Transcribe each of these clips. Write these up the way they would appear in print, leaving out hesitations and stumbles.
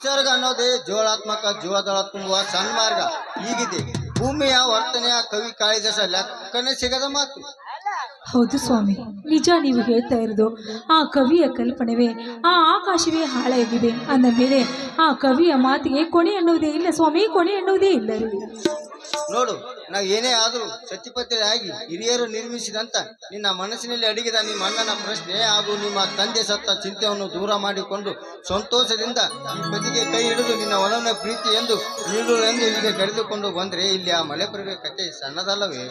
ನಿಸರ್ಗ ಅನ್ನೋದೇ ಜೋಳಾತ್ಮಕ ಜೀವದಳ ತುಂಬುವ ಸನ್ಮಾರ್ಗ ಹೀಗಿದೆ ಭೂಮಿಯ ವರ್ತನೆಯ ಕವಿ ಕಾಳಿದಾಸ ಲೆಕ್ಕನೆ ಸಿಗದ ಮಾತು. ಹೌದು ಸ್ವಾಮಿ, ನಿಜ ನೀವು ಹೇಳ್ತಾ ಇರೋದು. ಆ ಕವಿಯ ಕಲ್ಪನೆವೇ ಆ ಆಕಾಶವೇ ಹಾಳಾಗಿವೆ ಅಂದ ಮೇಲೆ ಆ ಕವಿಯ ಮಾತಿಗೆ ಕೊನೆ ಅನ್ನುವುದೇ ಇಲ್ಲ ಸ್ವಾಮಿ, ಕೊನೆ ಅನ್ನುವುದೇ ಇಲ್ಲ ರೀ. ನೋಡು, ನಾವು ಏನೇ ಆದರೂ ಸತ್ಯಪತಿಯಾಗಿ ಹಿರಿಯರು ನಿರ್ಮಿಸಿದಂತ ನಿನ್ನ ಮನಸ್ಸಿನಲ್ಲಿ ಅಡಗಿದ ನಿಮ್ಮ ಅಣ್ಣನ ಪ್ರಶ್ನೆ ಹಾಗೂ ನಿಮ್ಮ ತಂದೆ ಸತ್ತ ಚಿಂತೆಯನ್ನು ದೂರ ಮಾಡಿಕೊಂಡು ಸಂತೋಷದಿಂದ ಈ ಪತಿಗೆ ಕೈ ಹಿಡಿದು ನಿನ್ನ ಒಲವಿನ ಪ್ರೀತಿ ಎಂದು ನೀಡು ಎಂದು ಇಲ್ಲಿಗೆ ಕರೆದುಕೊಂಡು ಬಂದ್ರೆ ಇಲ್ಲಿ ಆ ಮಲೆಪ್ರಭೆ ಕತೆ ಸಣ್ಣದಲ್ಲವೇ?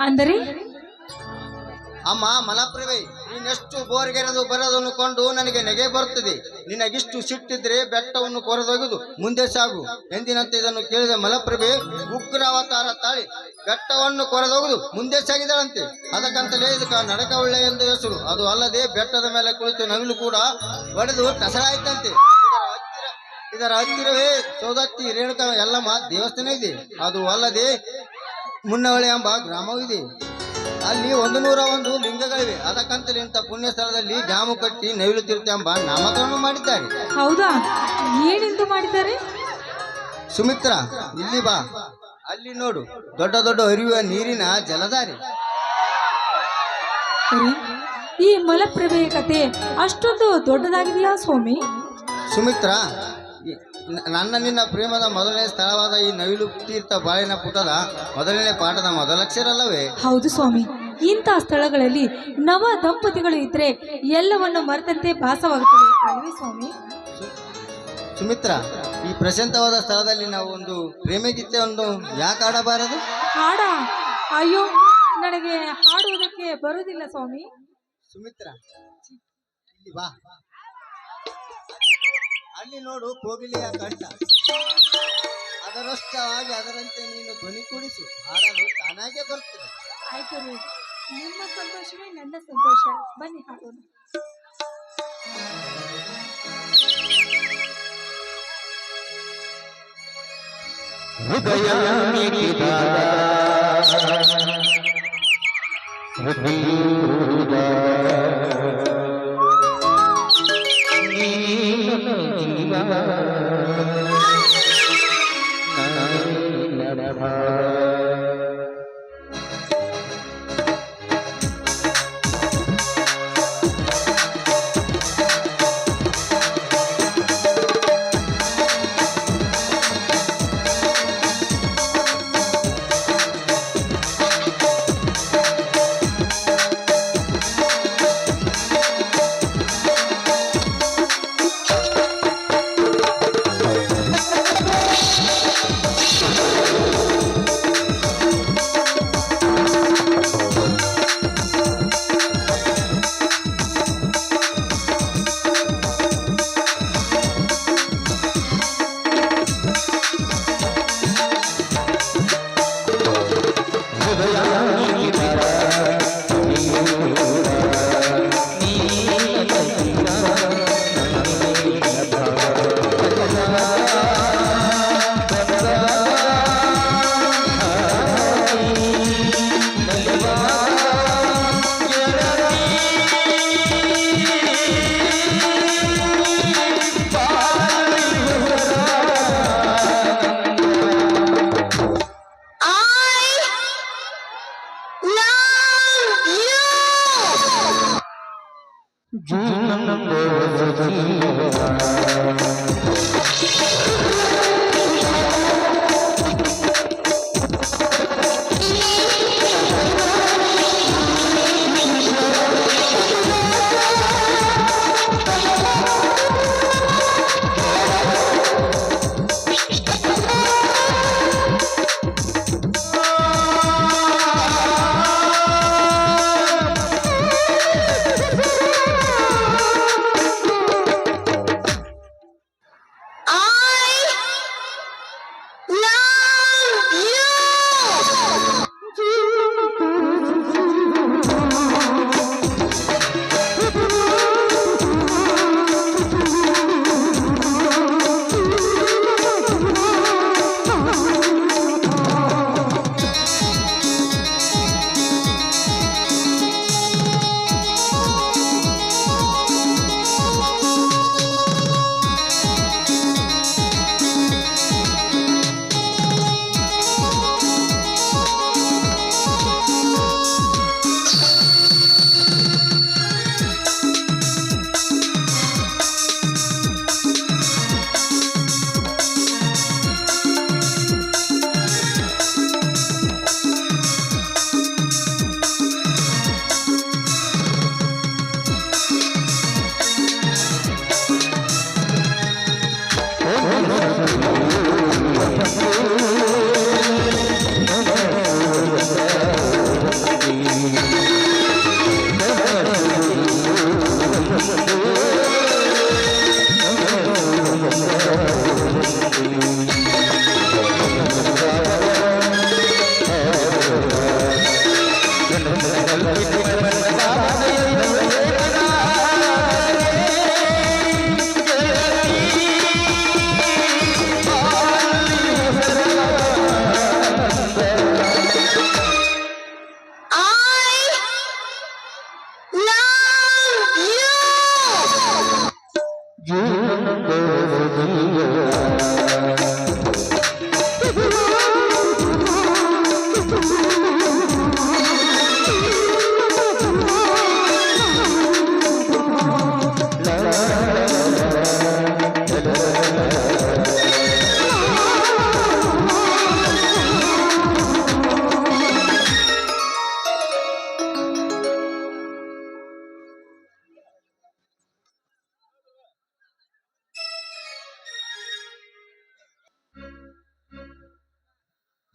ಅಂದರೆ ಅಮ್ಮ ಮಲಪ್ರಭೆ, ನೀನೆಷ್ಟು ಬೋರ್ಗೆರೆದು ಬರೋದನ್ನು ಕೊಂಡು ನನಗೆ ನೆಗೆ ಬರುತ್ತದೆ. ನಿನಗಿಷ್ಟು ಸಿಟ್ಟಿದ್ರೆ ಬೆಟ್ಟವನ್ನು ಕೊರೆದೊಗೆದು ಮುಂದೆ ಸಾಗು ಎಂದಿನಂತೆ ಇದನ್ನು ಕೇಳಿದ ಮಲಪ್ರಭೆ ಉಗ್ರ ಅವತಾರ ತಾಳಿ ಬೆಟ್ಟವನ್ನು ಕೊರೆದೊಗೆದು ಮುಂದೆ ಸಾಗಿದಳಂತೆ. ಅದಕ್ಕಂತಲೇ ಇದಕ್ಕೆ ನಡಕ ಒಳ್ಳೆ ಎಂದು ಹೆಸರು. ಅದು ಅಲ್ಲದೆ ಬೆಟ್ಟದ ಮೇಲೆ ಕುಳಿತು ನವಿಲು ಕೂಡ ಒಡೆದು ಟಸರಾಯ್ತಂತೆ. ಇದರ ಹತ್ತಿರವೇ ಸೌದತ್ತಿ ರೇಣುಕಾ ಯಲ್ಲಮ್ಮ ದೇವಸ್ಥಾನ ಇದೆ. ಅದು ಅಲ್ಲದೆ ಮುನ್ನವಳೆ ಎಂಬ ಗ್ರಾಮವಿದೆ. ಅಲ್ಲಿ 101 ಲಿಂಗಗಳಿವೆ. ಅದಕ್ಕಂತಲೇ ಇಂಥ ಪುಣ್ಯ ಸ್ಥಳದಲ್ಲಿ ಡ್ಯಾಮು ಕಟ್ಟಿ ನವಿಲು ತೀರ್ಥ ಎಂಬ ನಾಮಕರಣ ಮಾಡಿದ್ದಾರೆ. ಹೌದಾ, ಏನೆಂದು ಮಾಡಿದ್ದಾರೆ? ಸುಮಿತ್ರಾ, ಇಲ್ಲಿ ಬಾ. ಅಲ್ಲಿ ನೋಡು, ದೊಡ್ಡ ದೊಡ್ಡ ಹರಿಯುವ ನೀರಿನ ಜಲಧಾರೆ. ಈ ಮಲಪ್ರಭೆಯ ಕತೆ ಅಷ್ಟೊಂದು ದೊಡ್ಡದಾಗಿದೆಯಾ ಸ್ವಾಮಿ? ಸುಮಿತ್ರಾ, ನನ್ನ ನಿನ್ನ ಪ್ರೇಮದ ಮೊದಲನೇ ಸ್ಥಳವಾದ ಈ ನವಿಲು ತೀರ್ಥ ಬಾಳಿನ ಪುಟದ ಮೊದಲನೇ ಪಾಠದ ಮೊದಲಕ್ಷರಲ್ಲವೇ? ಹೌದು ಸ್ವಾಮಿ, ಇಂಥ ಸ್ಥಳಗಳಲ್ಲಿ ನವ ದಂಪತಿಗಳು ಇದ್ರೆ ಎಲ್ಲವನ್ನು ಮರೆತಂತೆ ಭಾಸವಾಗುತ್ತದೆ ಅಲ್ವೇ ಸ್ವಾಮಿ? ಸುಮಿತ್ರಾ, ಈ ಪ್ರಶಾಂತವಾದ ಸ್ಥಳದಲ್ಲಿ ನಾವು ಒಂದು ಪ್ರೇಮಗೀತೆಯನ್ನು ಯಾಕೆ ಆಡಬಾರದು? ಹಾಡ? ಅಯ್ಯೋ, ನನಗೆ ಹಾಡುವುದಕ್ಕೆ ಬರುವುದಿಲ್ಲ ಸ್ವಾಮಿ. ಸುಮಿತ್ರಾ, ಇಲ್ಲಿ ಬಾ. ಅಲ್ಲಿ ನೋಡು ಕೋಗಿಲೆಯ ಕಂಠ. ಅದರಷ್ಟವಾಗಿ ಅದರಂತೆ ನೀನು ಧ್ವನಿ ಕೂಡಿಸು, ಹಾಡಲು ತಾನಾಗೆ ಬರ್ತದೆ. ಆಯ್ತು ರೀ, ನಿಮ್ಮ ಸಂತೋಷವೇ ನನ್ನ ಸಂತೋಷ. ಬನ್ನಿ ಹಾಡೋಣ.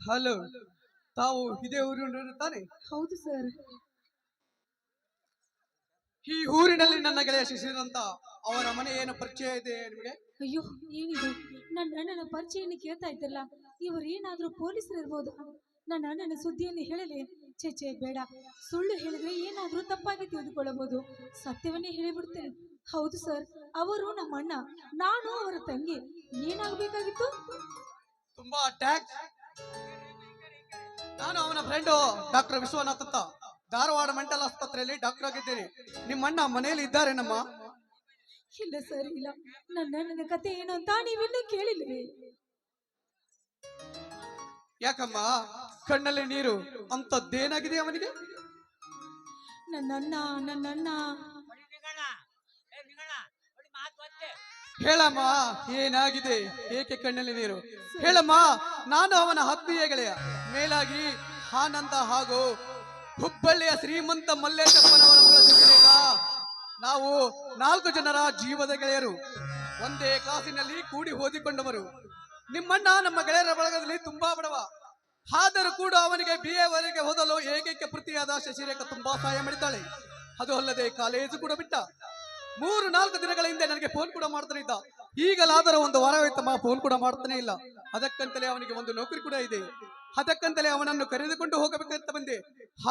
ಹಲೋ, ತಾವು ಇದೇ ಊರಿನವರು ತಾನೆ? ಹೌದು ಸರ್. ಈ ಊರಿನಲ್ಲಿ ನನ್ನ ಗೆಳೆಯ ಶಶಿಧರ್ ಅಂತ, ಅವರ ಮನೆ ಏನು ಪರಿಚಯ ಇದೆ ನಿಮಗೆ? ಅಯ್ಯೋ, ಏನಿದು ನನ್ನ ಅಣ್ಣನ ಪರಿಚಯವನ್ನು ಕೇಳ್ತಾ ಇದ್ದಲ್ಲ, ಇವರು ಏನಾದ್ರೂ ಪೊಲೀಸರು ಇರ್ಬೋದು. ನನ್ನ ಅಣ್ಣನ ಸುದ್ದಿಯನ್ನು ಹೇಳಲಿ? ಚೇಚೆ ಬೇಡ, ಸುಳ್ಳು ಹೇಳಿದ್ರೆ ಏನಾದ್ರೂ ತಪ್ಪಾಗಿ ತಿಳಿದುಕೊಳ್ಳಬಹುದು. ಸತ್ಯವನ್ನೇ ಹೇಳಿಬಿಡ್ತೇನೆ. ಹೌದು ಸರ್, ಅವರು ನಮ್ಮ ಅಣ್ಣ, ನಾನು ಅವರ ತಂಗಿ. ಏನಾಗಬೇಕಾಗಿತ್ತು? ತುಂಬಾ ಟ್ಯಾಕ್ಸ್. ನಾನು ಅವನ ಫ್ರೆಂಡು ಡಾಕ್ಟರ್ ವಿಶ್ವನಾಥ್ ಅಂತ, ಧಾರವಾಡ ಮೆಂಟಲ್ ಆಸ್ಪತ್ರೆಯಲ್ಲಿ ಡಾಕ್ಟರ್ ಆಗಿದ್ದೇನೆ. ನಿಮ್ಮ ಅಣ್ಣ ಮನೆಯಲ್ಲಿ ಇದ್ದಾರೆ ನಮ್ಮ? ಇಲ್ಲ ಸರ್, ಇಲ್ಲ. ನನ್ನ ಅಣ್ಣನ ಕತೆ ಏನು ಅಂತ ನೀವಿನ್ನೂ ಕೇಳಿಲ್ವೇ? ಯಾಕಮ್ಮ ಕಣ್ಣಲ್ಲಿ ನೀರು? ಅಂತದ್ದೇನಾಗಿದೆ ಅವನಿಗೆ? ನನ್ನ ಹೇಳಮ್ಮ, ಏನಾಗಿದೆ? ಏಕೆ ಕಣ್ಣಲ್ಲಿ ನೀರು? ಹೇಳಮ್ಮ. ನಾನು ಅವನ ಆತ್ಮೀಯ ಗೆಳೆಯ, ಮೇಲಾಗಿ ಆನಂದ ಹಾಗೂ ಹುಬ್ಬಳ್ಳಿಯ ಶ್ರೀಮಂತ ಮಲ್ಲೇಶಪ್ಪನವರ ಕುಲಸಿರಿಗ. ನಾವು 4 ಜನರ ಜೀವದ ಗೆಳೆಯರು, ಒಂದೇ ಕ್ಲಾಸಿನಲ್ಲಿ ಕೂಡಿ ಓದಿಕೊಂಡವರು. ನಿಮ್ಮಣ್ಣ ನಮ್ಮ ಗೆಳೆಯರ ಬಳಗದಲ್ಲಿ ತುಂಬಾ ಬಡವ, ಆದರೂ ಕೂಡ ಅವನಿಗೆ BA ವರೆಗೆ ಓದಲು ಏಕೈಕ ಪೃಥ್ವಿಯಾದ ಶಶಿರೇಖಾ ತುಂಬಾ ಸಹಾಯ ಮಾಡಿದ್ದಾಳೆ. ಅದು ಅಲ್ಲದೆ ಕಾಲೇಜು ಕೂಡ ಬಿಟ್ಟ. 3-4 ದಿನಗಳ ಹಿಂದೆ ನನಗೆ ಫೋನ್ ಕೂಡ ಮಾಡ್ತಾನೆ ಇದ್ದ. ಈಗಲಾದರೂ ಒಂದು ವಾರವಾಯ್ತಮ್ಮ, ಫೋನ್ ಕೂಡ ಮಾಡ್ತಾನೆ ಇಲ್ಲ. ಅದಕ್ಕಂತಲೇ ಅವನಿಗೆ ಒಂದು ನೌಕರಿ ಕೂಡ ಇದೆ. ಅದಕ್ಕಂತಲೇ ಅವನನ್ನು ಕರೆದುಕೊಂಡು ಹೋಗಬೇಕಂತ ಬಂದೆ.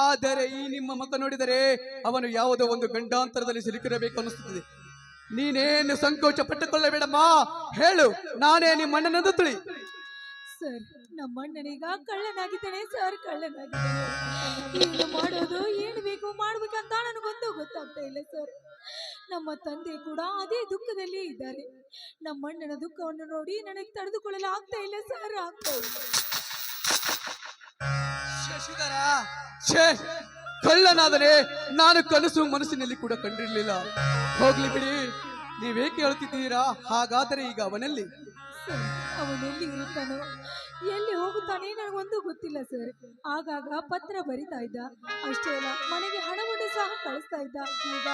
ಆದರೆ ಈ ನಿಮ್ಮ ಮಗ ನೋಡಿದರೆ ಅವನು ಯಾವುದೋ ಒಂದು ಗಂಡಾಂತರದಲ್ಲಿ ಸಿಲುಕಿರಬೇಕು ಅನಿಸುತ್ತದೆ. ನೀನೇನು ಸಂಕೋಚ ಪಟ್ಟುಕೊಳ್ಳಬೇಡಮ್ಮ, ಹೇಳು, ನಾನೇ ನಿಮ್ಮ ಅಣ್ಣನನ್ನು ತುಳಿ. ಸರ್, ನಮ್ಮ ಅಣ್ಣನೀಗ ಕಳ್ಳನಾಗಿದ್ದಾನೆ ಸರ್, ಕಳ್ಳನಾಗಿದ್ದಾನೆ. ಏನು ಮಾಡೋದು, ಏನು ಬೇಕು ಮಾಡ್ಬೇಕಂತ ನನಗೊಂದು ಗೊತ್ತಾಗ್ತಾ ಇಲ್ಲ ಸರ್. ನಮ್ಮ ತಂದೆ ಕೂಡ ಅದೇ ದುಃಖದಲ್ಲಿ ಇದ್ದಾರೆ. ನಮ್ಮ ಅಣ್ಣನ ದುಃಖವನ್ನು ನೋಡಿ ನನಗೆ ತಡೆದುಕೊಳ್ಳಲು ಆಗ್ತಾ ಇಲ್ಲ ಸರ್, ಆಗ್ತಾ ಇಲ್ಲ. ಶಶಿಧರ, ಛೇ, ಕಳ್ಳನಾದರೆ ನಾನು ಕನಸು ಮನಸ್ಸಿನಲ್ಲಿ ಕೂಡ ಕಂಡಿರಲಿಲ್ಲ. ಹೋಗ್ಲಿ ಬಿಡಿ, ನೀವೇಕೆ ಹೇಳ್ತಿದ್ದೀರಾ? ಹಾಗಾದರೆ ಈಗ ಅವನಲ್ಲಿ? ಸರ್, ಅವನೆಲ್ಲಿ ಇರುತ್ತಾನೋ, ಎಲ್ಲಿ ಹೋಗುತ್ತಾನೆ ನನಗೊಂದು ಗೊತ್ತಿಲ್ಲ ಸರ್. ಆಗಾಗ ಪತ್ರ ಬರಿತಾ ಇದ್ದ, ಅಷ್ಟೇ ಅಲ್ಲ ಮನೆಗೆ ಹಣವನ್ನು ಸಹ ಕಳಿಸ್ತಾ ಇದ್ದ. ಈಗ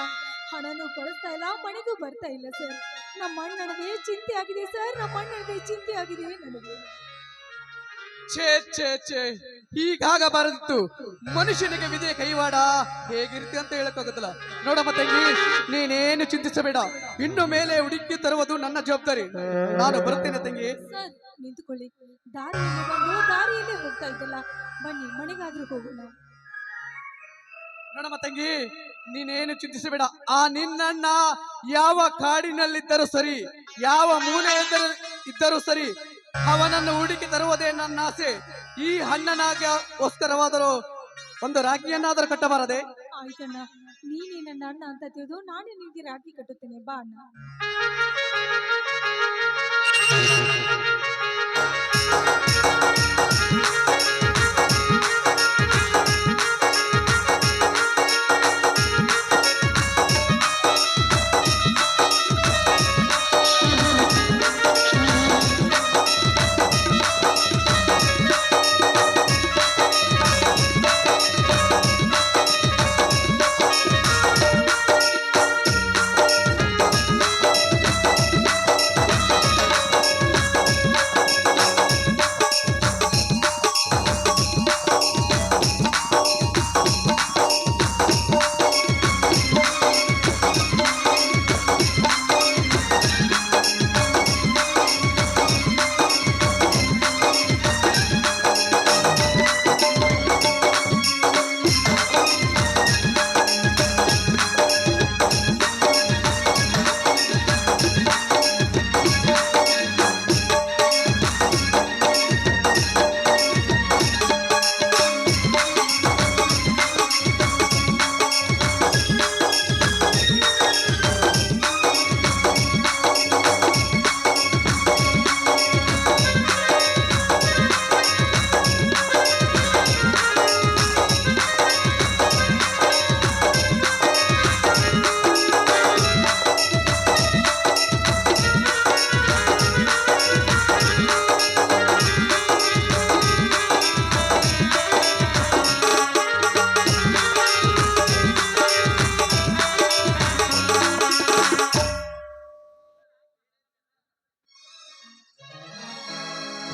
ಹಣನೂ ಕಳಿಸ್ತಾ ಇಲ್ಲ, ಮನೆಗೂ ಬರ್ತಾ ಇಲ್ಲ ಸರ್. ನಮ್ಮ ಅಣ್ಣನದೇ ಚಿಂತೆ ಆಗಿದೆ ಸರ್, ನಮ್ಮ ಅಣ್ಣನದೇ ಚಿಂತೆ ಆಗಿದೆ ನನಗೆ. ಛೇ ಛೇ ಛೇ, ಹೀಗಾಗಬಾರದಿತ್ತು. ಮನುಷ್ಯನಿಗೆ ವಿಧಿಯ ಕೈವಾಡ ಹೇಗಿರುತ್ತೆ ಅಂತ ಹೇಳಕ್ಕಾಗುತ್ತಲ್ಲ. ನೋಡಮ್ಮ ತಂಗಿ, ನೀನೇನು ಚಿಂತಿಸಬೇಡ. ಇನ್ನು ಮೇಲೆ ಹುಡುಕಿ ತರುವುದು ನನ್ನ ಜವಾಬ್ದಾರಿ. ನಾನು ಬರುತ್ತೇನೆ ತಂಗಿ. ಸರ್, ನಿಂತುಕೊಳ್ಳಿ. ದಾರಿಯಲ್ಲಿ ಬಂದು ದಾರಿಯಲ್ಲೇ ಹೋಗ್ತಾ ಇದ್ದಲ್ಲ, ಬನ್ನಿ ಮನೆಗಾದ್ರೂ ಹೋಗೋಣ. ನೋಡಮ್ಮ ತಂಗಿ, ನೀನೇನು ಚಿಂತಿಸಬೇಡ. ಆ ನಿನ್ನಣ್ಣ ಯಾವ ಕಾಡಿನಲ್ಲಿದ್ದರೂ ಸರಿ, ಯಾವ ಮೂಲೆ ಇದ್ದರೂ ಸರಿ, ಅವನನ್ನು ಹುಡುಕಿ ತರುವುದೇ ನನ್ನ ಆಸೆ. ಈ ಅಣ್ಣನಾಗೋಸ್ಕರವಾದರೂ ಒಂದು ರಾಖಿಯನ್ನಾದರೂ ಕಟ್ಟಬಾರದೆ? ಆಯ್ತಣ್ಣ, ನೀನೇ ನನ್ನ ಅಣ್ಣ ಅಂತ ತಿಳಿದು ನಾನೇ ನಿನ್ಗೆ ರಾಖಿ ಕಟ್ಟುತ್ತೇನೆ, ಬಾ ಅಣ್ಣ.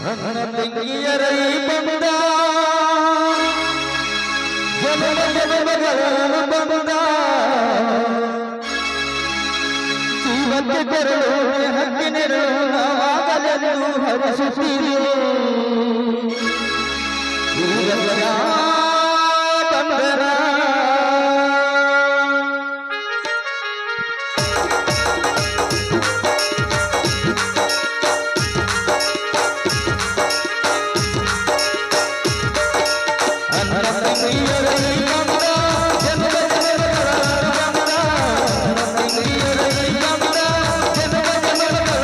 ನನ್ನ ತಂಗಿಯರ ಈ ಬಂದ ಜನ್ಮ ಜನ್ಮಗಳ ಬಂದ ಜೀವಕ್ಕೆ ತೆರಳು ಹಕ್ಕಿನೆರಳು ನಾವಾಗಲೆಂದು ಹರಿಸುತ್ತೀರಿ ಬಂದರ ನನ್ನ ತಂಗಿಯರ ಈ ಬಂದ ಜನ್ಮ ಜನ್ಮಗಳ ನನ್ನ ತಂಗಿಯರ ಈ ಬಂದ ಜನ್ಮ ಜನ್ಮಗಳ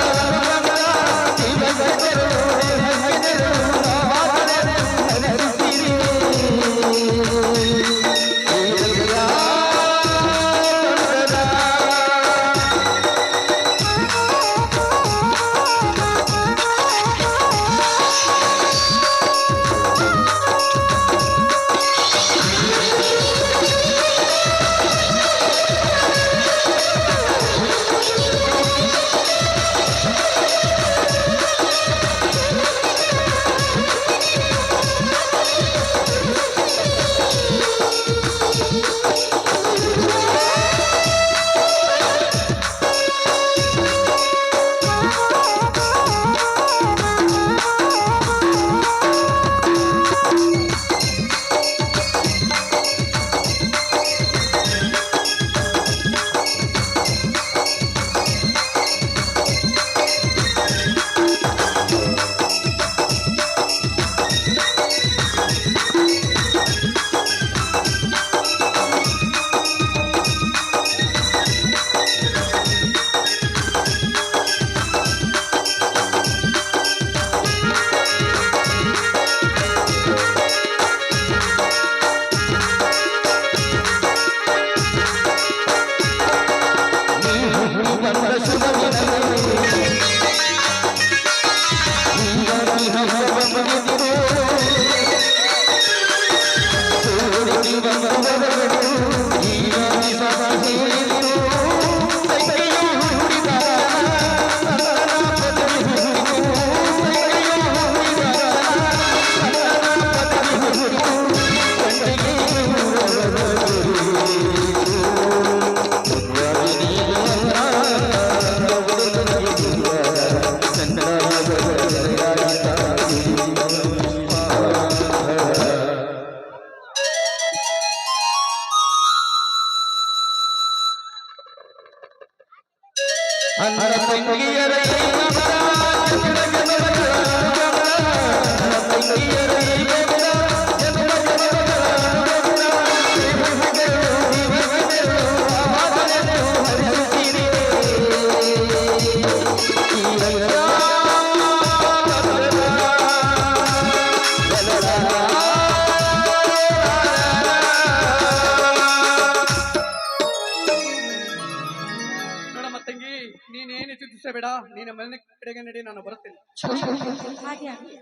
ಹರಿಸುತ್ತೀರಿ ನೋಡಮ್ಮ ತಂಗಿ, ನೀನೇನು ಚಿಂತಿಸಬೇಡ. ನೀನ ಮನೆ ಕಡೆಗೆ ನಡಿ, ನಾನು ಬರುತ್ತೇನೆ. ಹಾಗೆ ಆಗ್ಲಿ.